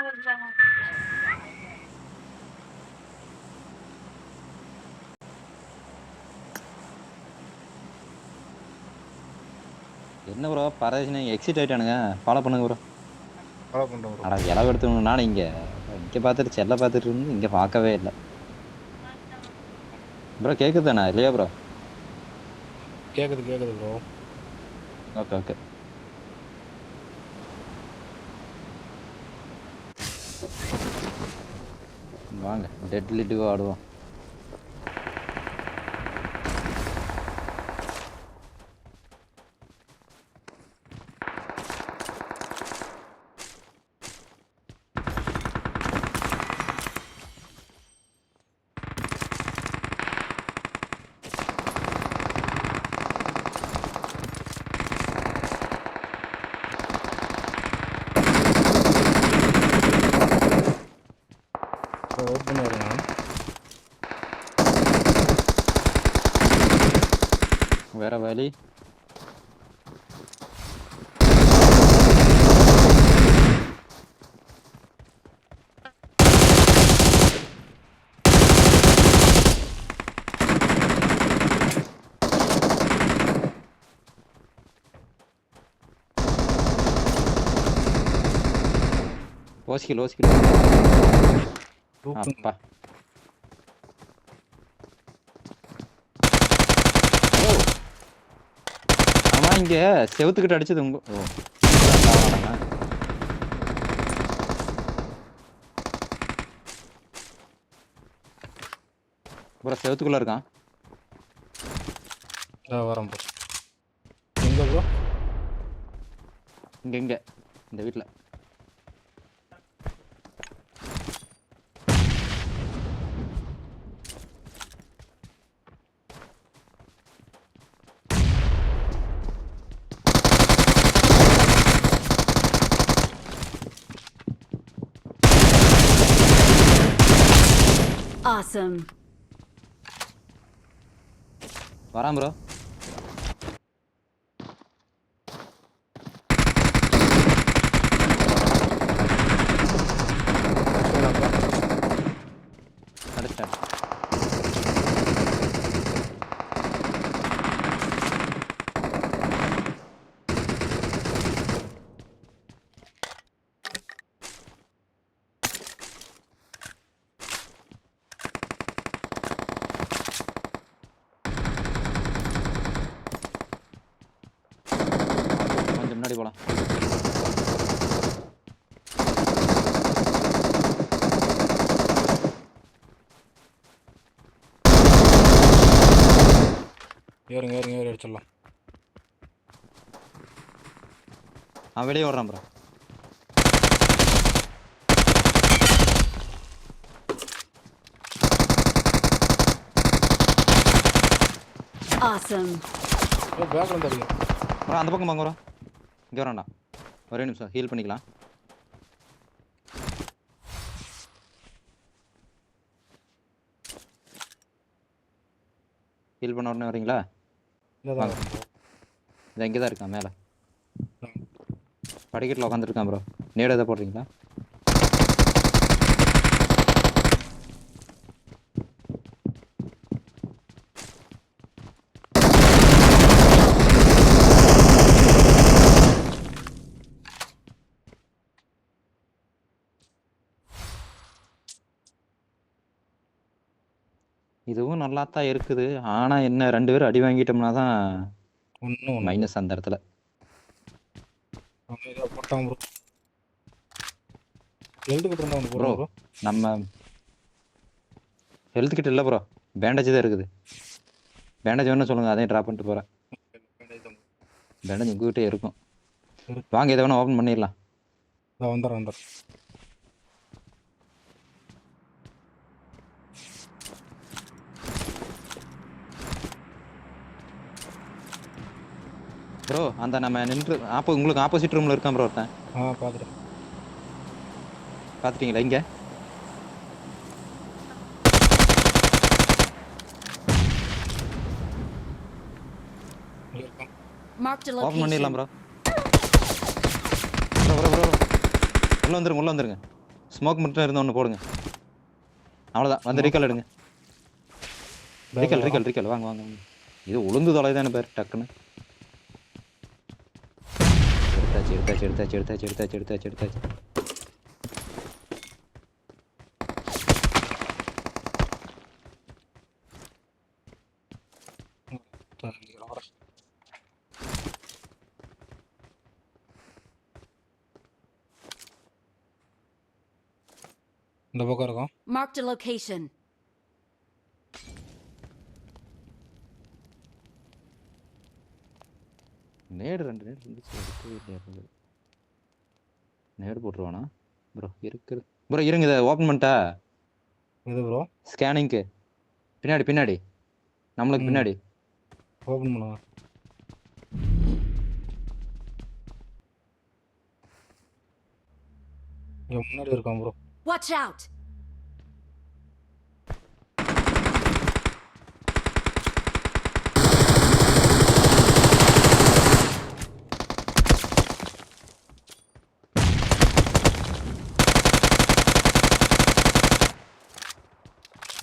என்ன bro பரதேஷ் exit ஆயிட்டானுங்க. Follow பண்ணுங்க bro. Follow பண்றேன் ப்ரோ. அட இலவு எடுத்துக்கணும். நானும் இங்க பார்த்துட்டு செல்ல பார்த்துட்டு இருந்து இங்க பார்க்கவே இல்லை ப்ரோ. கேக்குதாண்ணா இல்லையா ப்ரோ? கேக்குது ப்ரோ. Okay okay. வாங்க டெட்லி டியூ ஆடுவோம். வெயிட் பண்ணி வரேன். வேற வழி ஓசிக்கல் அப்பா. ஆமா இங்க செவுத்துக்கிட்ட அடிச்சது உங்க. ப்ரோ செவுத்துக்குள்ள இருக்கான். வரேன் ப்ரோ. எங்க ப்ரோ? இங்க இந்த வீட்டுல. Awesome. வரான் ப்ரோ. அடிச்சிட்டேன். கொஞ்சம் முன்னாடி போலாம். ஏறுங்க அடிச்சிடலாம். அவன் வெளியே ஓடுறான் ப்ரோ. Awesome. பேக்ல இருந்து அடிங்க ப்ரோ. அந்த பக்கம் வாங்க ப்ரோ. இங்கே வரான்டா. ஒரே நிமிஷம் ஹீல் பண்ணிக்கலாம். ஹீல் பண்ண உடனே வரீங்களா? வாங்க. இது இங்கே தான் இருக்கான் மேலே படிக்கட்டில் உட்காந்துருக்கான் ப்ரோ. நேடு எதை போடுறீங்களா? இதுவும் நல்லா தான் இருக்குது. ஆனால் என்ன 2 பேரும் அடி வாங்கிட்டோம்னா தான் மைனஸ் அந்த இடத்துல. போட்டாங்க ப்ரோ. ஹெல்த் கிட்ட இருந்தா ப்ரோ நம்ம ஹெல்த் கிட்ட இல்லை ப்ரோ. பேண்டேஜ் தான் இருக்குது. பேண்டேஜ் வேணும்னு சொல்லுங்கள், அதையும் ட்ராப் பண்ணிட்டு போகிறேன். பேண்டேஜ் உங்ககிட்டே இருக்கும். வாங்க இதை வேணா ஓப்பன் பண்ணிடலாம். வந்துடுறேன். ப்ரோ அந்த நம்ம நின்று உங்களுக்கு ஆப்போசிட் ரூமில் இருக்கான் ப்ரோ ஒருத்தன். பார்த்துட்டேன். பார்த்துட்டீங்களா? இங்கே ஓப்பன் பண்ணிடலாம் ப்ரோ. ப்ரோ ப்ரோ ப்ரோ உள்ளே வந்துருங்க. ஸ்மோக் மட்டும் இருந்து ஒன்று போடுங்க. அவ்வளோதான். வந்து ரீகால் எடுங்க. ரீகால் வாங்க வாங்க வாங்க. இது உளுந்து தொலைதானே பேர் டக்குன்னு. எடுத்தாச்சு. இந்த பக்கம் இருக்கும். Marked a location. நேடு 2 நேடு இருந்துச்சு. நேடு போட்டுருவானா ப்ரோ? இருக்குது ப்ரோ. இருங்க, இதை ஓப்பன் பண்ணிட்டா எது ப்ரோ? ஸ்கேனிங்க்கு பின்னாடி நம்மளுக்கு பின்னாடி ஓப்பன் பண்ணுங்க. இங்க முன்னாடி இருக்கான் ப்ரோ. Watch out!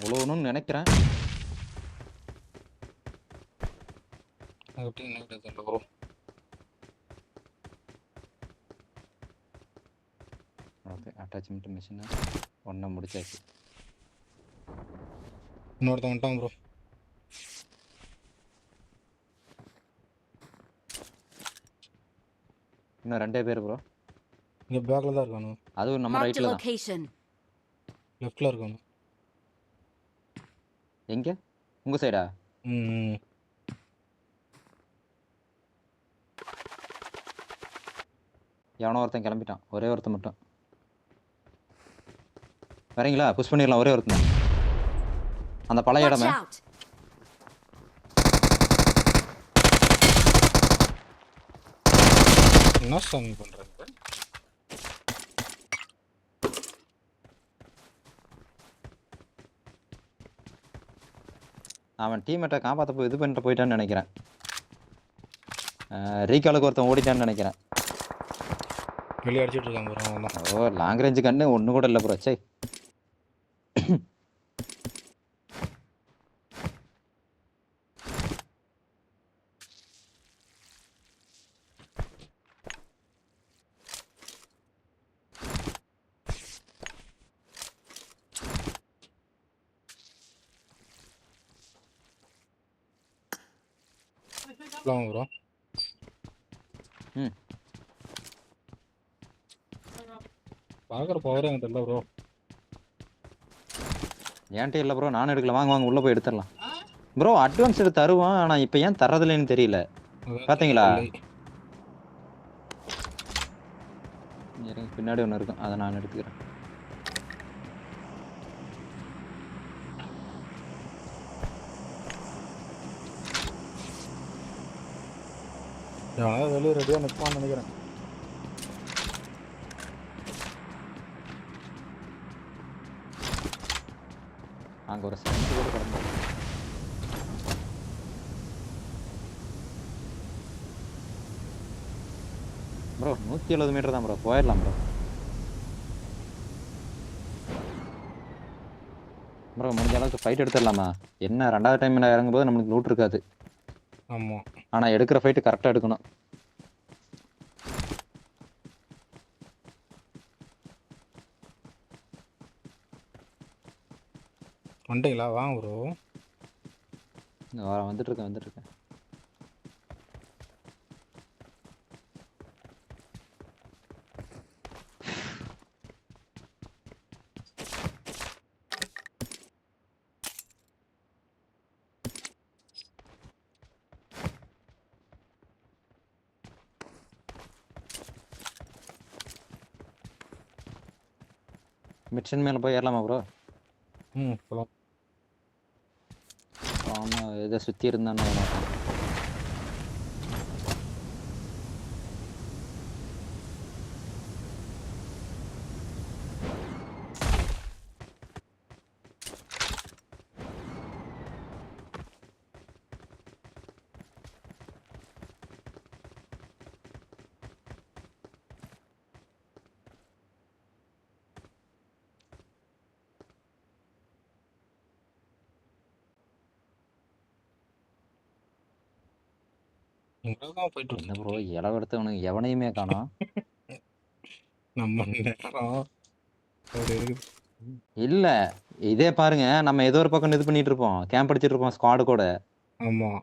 அவ்வளோன்னு நினைக்கிறேன். எப்படி நேடு தெரியல ப்ரோ. ஓகே, அட்டாச்மெண்ட் மிஷின் ஒன்றை முடிச்சாச்சு. இன்னொருத்தன் வந்துட்டான் ப்ரோ. இன்னும் 2 பேர் ப்ரோ. இங்க பேக்ல தான் இருக்கானு. அதுவும் நம்ம Marked a ரைட்டில் தான். location. லெஃப்ட்ல இருக்கானு. எங்கே? உங்கள் சைடா? ம். எவனோ ஒருத்தன் கிளம்பிட்டான். ஒரே ஒருத்தன் மட்டும். வரீங்களா? புஷ் பண்ணிடலாம். ஒரே ஒருத்தன். அந்த பழைய Watch இடமே. out! என்ன சாமி பண்றாங்க? அவன் டீம்மேட்டை காப்பாற்ற இது பண்ணிட்டு போயிட்டான்னு நினைக்கிறேன். ரீகாலுக்கு ஒருத்தன் ஓடிட்டான்னு நினைக்கிறேன். வெளியே அடிச்சிட்டு இருக்கான் ப்ரோ. அவன் ஓ, லாங் ரேஞ்சு கண்ணு ஒன்று கூட இல்லை ப்ரோ. சை. தான் ப்ரோ. ம். பார்க்குற பவரே எனக்கு தெரியல ப்ரோ. ஏன்ட்டே இல்லை ப்ரோ. நானும் எடுக்கல. வாங்க உள்ளே போய் எடுத்துடலாம் ப்ரோ. அட்வான்ஸ் எடுத்து தருவான். ஆனால் இப்போ ஏன் தரதில்லைன்னு தெரியல. பார்த்தீங்களா? பின்னாடி ஒன்று இருக்கும். அதை நான் எடுத்துக்கிறேன். எவனாவது வெளியே ரெடியாக நிற்பான்னு நினைக்கிறேன். அங்கே ஒரு சென்ட் கூட கிடந்து ப்ரோ. 170 மீட்டர் தான் ப்ரோ. போயிடலாம் ப்ரோ. ப்ரோ முடிஞ்ச அளவுக்கு ஃபைட் எடுத்துடலாமா? என்ன 2வது டைம் இறங்கும்போது நம்மளுக்கு லூட் இருக்காது. ஆமாம். ஆனால் எடுக்கிற ஃபைட்டு கரெக்டாக எடுக்கணும். வந்துட்டீங்களா? வாங்க ப்ரோ. வந்துட்டு இருக்கேன். மிஷன் மேலே போய் ஏறலாமா ப்ரோ? ம், போலாம். ஆமாம், எதை சுற்றி இருந்தான்னு மாட்டேன். இங்கே தான் போயிட்டு என்ன இருக்கு. ப்ரோ இளவெடுத்தவனுக்கு எவனையுமே காணோம். நம்ம நேரம் அப்படி இருக்குது. இல்ல இதே பாருங்க, நம்ம ஏதோ ஒரு பக்கம் இது பண்ணிட்டு இருப்போம், கேம்ப் அடிச்சிட்டு இருப்போம் ஸ்குவாடு கூட. ஆமாம்.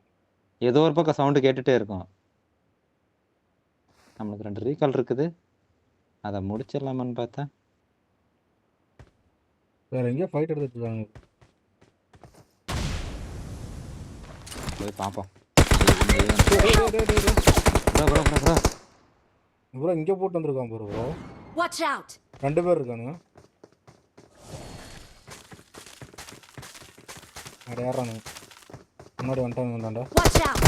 ஏதோ ஒரு பக்கம் சவுண்டு கேட்டுட்டே இருக்கும். நம்மளுக்கு 2 ரீகால் இருக்குது, அதை முடிச்சிடலாமான்னு பார்த்தா வேற எங்கேயோ ஃபைட் எடுத்துட்டு இருக்காங்க. போய் பார்ப்போம். ப்ரோ இங்கே போட்டு வந்திருக்கான் ப்ரோ. Watch out! 2 பேர் இருக்கானுங்க. வேறு யாரானுங்க முன்னாடி வந்துட்டாங்க வந்தாண்டா. Watch out!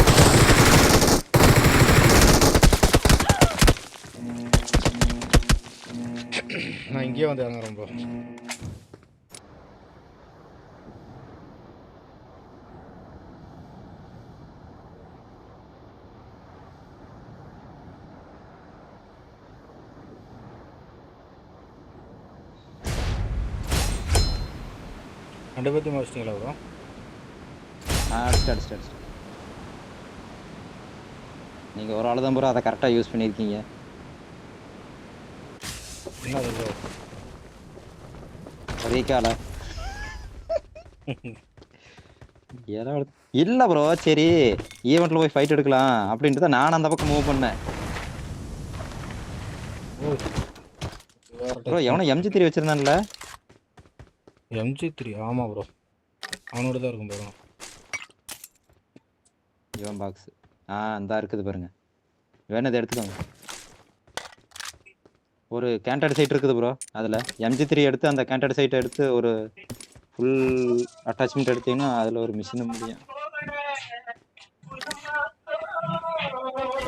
நான் இங்கேயே வந்து இறங்குறேன் ப்ரோ. ரெண்டு பேர்த்தையும் வச்சிட்டீங்களா ப்ரோ? அடிச்சிட்டு நீங்கள் ஒரு ஆள் தான் ப்ரோ அதை கரெக்டாக யூஸ் பண்ணியிருக்கீங்க. என்ன அது ப்ரோ? ரீகால இல்லை ப்ரோ, சரி ஈவெண்ட்டில் போய் ஃபைட் எடுக்கலாம் அப்படின்ட்டு தான் நான் அந்த பக்கம் மூவ் பண்ணேன். ப்ரோ எவனோ MG3 வச்சுருந்தான்ல? MG3 ஆமாம் ப்ரோ, அவனோட தான் இருக்கும் ப்ரோ. இவன் பாக்ஸ் இந்த இருக்குது பாருங்க, வேணதை எடுத்துக்கோங்க. ஒரு கேண்டட் சைட் இருக்குது ப்ரோ, அதில் MG3 எடுத்து அந்த கேண்டட் சைட்டை எடுத்து ஒரு ஃபுல் அட்டாச்மெண்ட் எடுத்தீங்கன்னா அதில் ஒரு மிஷின் முடியும்.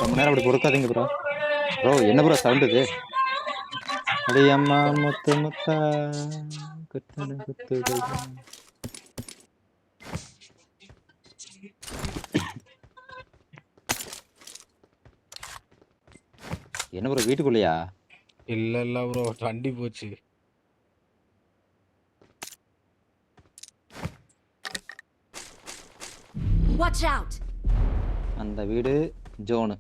ரொம்ப நேரம் அப்படி பொறுக்காதீங்க ப்ரோ. என்ன ப்ரோ சவுண்ட் இது? அம்மா முத்து முத்தா குத்துடு குத்துடு. என்ன ப்ரோ வீட்டுக்குள்ளேயா? இல்லை ப்ரோ, வண்டி போச்சு. Watch out! அந்த வீடு ஜோனு.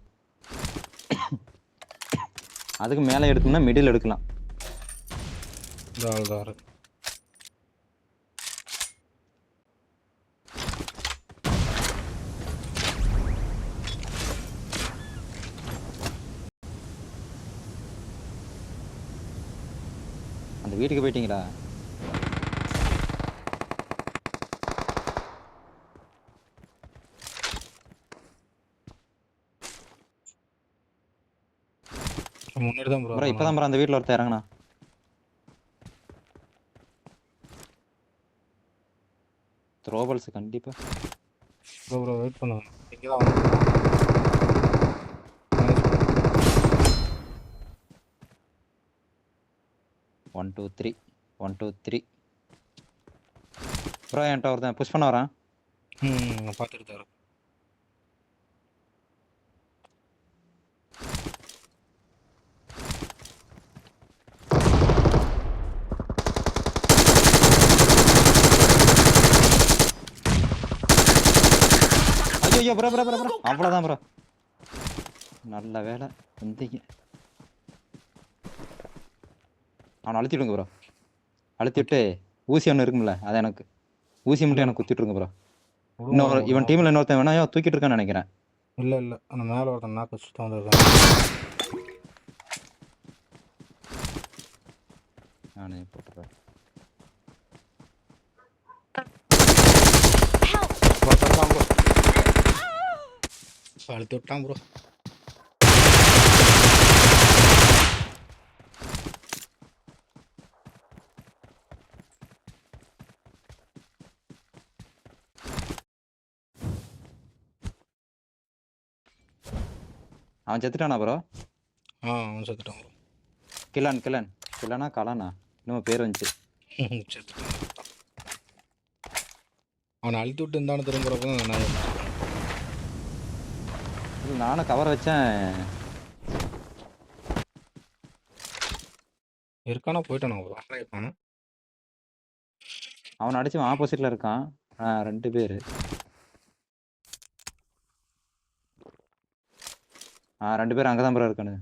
அதுக்கு மேலே எடுக்கணும்னா மிடில் எடுக்கலாம். அந்த வீட்டுக்கு போயிட்டீங்களா? முன்னாடி தான் ப்ரோ. இப்போதான் ப்ரோ அந்த வீட்டில் ஒருத்தர் இறங்கண்ணா. த்ரோபல்ஸ் கண்டிப்பா ப்ரோ வெயிட் பண்ணுங்க. இங்கே தான் வந்து 1 2 3 1 2 3 ப்ரோ என்கிட்ட ஒருத்தன் புஷ் பண்ண வரான். பார்த்துட்டு தரேன். ஐயோ ப்ரோ அவ்வளோதான் ப்ரோ, நல்ல வேலை வந்தீங்க. அவனை அழுத்தி விடுங்க ப்ரோ, அழுத்தி விட்டு ஊசி ஒன்று இருக்கும்ல, அதை எனக்கு ஊசி மட்டும் எனக்கு குத்திட்டுருங்க ப்ரோ. இன்னொரு இவன் டீமில் இன்னொருத்தன் வேணா தூக்கிட்டு இருக்கான்னு நினைக்கிறேன். இல்லை அந்த மேலே ஒருத்தன் நாக்கு சுத்தம் வந்துருக்கான். நானே போட்டுறேன். அழுத்தி விட்டான் ப்ரோ. அவன் செத்துட்டானா ப்ரோ? அவன் செத்துட்டான் ப்ரோ. கில்லானா கலானா இன்னும் பேர் வந்துச்சு. செத்துட்டான். அவனை அழுத்தி விட்டு இருந்தானு திரும்புறப்ப நானும் கவர் வச்சேன். இருக்கானா போயிட்டானா ப்ரோ? இருக்கானா? அவன் அடிச்சு ஆப்போசிட்ல இருக்கான். 2 பேர். 2 பேரும் அங்கே தான் ப்ரோ இருக்கானுங்க.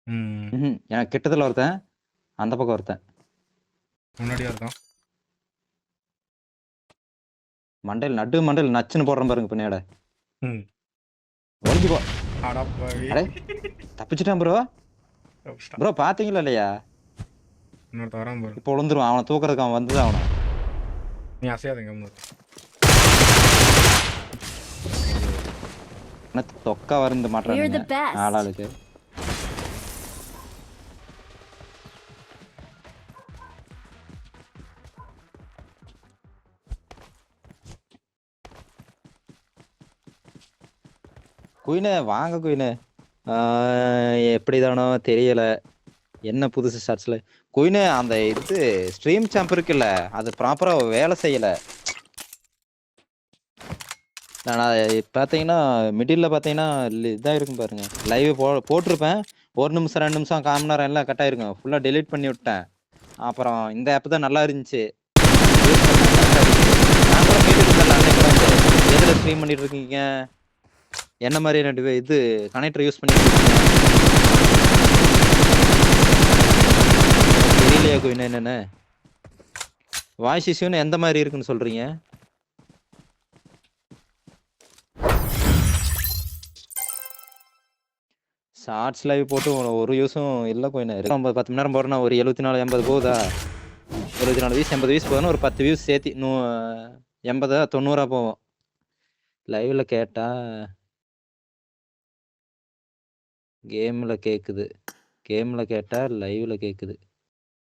ம். எனக்கு கிட்டத்தில் ஒருத்தன், அந்த பக்கம் ஒருத்தன். முன்னாடியா இருக்கான். மண்டையில் நச்சுன்னு போடுறேன் பாருங்க பின்னாட. ம். ஒழிஞ்சு போ. அடப்பாவி. அடே தப்பிச்சிட்டான் ப்ரோ. தப்பிச்சிட்டான். ப்ரோ பார்த்தீங்களா இல்லையா? இன்னொருத்த வரான் பாரு. இப்போ விழுந்துருவான். அவனை தூக்குறதுக்கு அவன் வந்து அவனை. நீ அசையாதீங்க முன்னாடி. தொக்கா வருந்து We're மாட்டானுங்க the best. ஆளாளுக்கு. குயினே வாங்க குயினே. எப்படி தானோ தெரியல. என்ன புதுசு ஷார்ட்ஸில் குயினே அந்த இது ஸ்ட்ரீம் சாம்ப் இருக்குல்ல, அது ப்ராப்பராக வேலை செய்யலை. நான் பார்த்தீங்கன்னா மிடில் பார்த்தீங்கன்னா இதாக இருக்கும் பாருங்க. லைவ் போட்டிருப்பேன். 1 நிமிஷம் 2 நிமிஷம் 1/4 மணி நேரம் எல்லாம் கட் ஆயிருக்கும். ஃபுல்லாக டெலீட் பண்ணி விட்டேன். அப்புறம் இந்த ஆப் தான் நல்லா இருந்துச்சு. யூஸ் பண்ணேன், கரெக்டாக இருந்துச்சு. நான் கூட கேட்டுட்டு இருந்தேன் அன்னைக்கு கூட வந்து எதில் ஸ்ட்ரீம் பண்ணிட்டு இருக்கீங்க, என்ன மாதிரி இது கனெக்டர் யூஸ் பண்ணிட்டு இருக்கீங்க தெரியலையா குயின் என்னென்னு. வாய்ஸ் இஷ்யூன்னு எந்த மாதிரி இருக்குன்னு சொல்கிறீங்க? ஷார்ட்ஸ் லைவ் போட்டு ஒரு யூஸும் இல்லை குயின். 10 மணி நேரம் போடுறேன்னா ஒரு 74 80 போகுதா? 74 வியூஸ் 80 வியூஸ் போதுன்னா ஒரு 10 வியூஸ் சேர்த்தி 80 90 போவோம். லைவில் கேட்டால் கேமில் கேட்குது, கேமில் கேட்டால் லைவில் கேட்குது.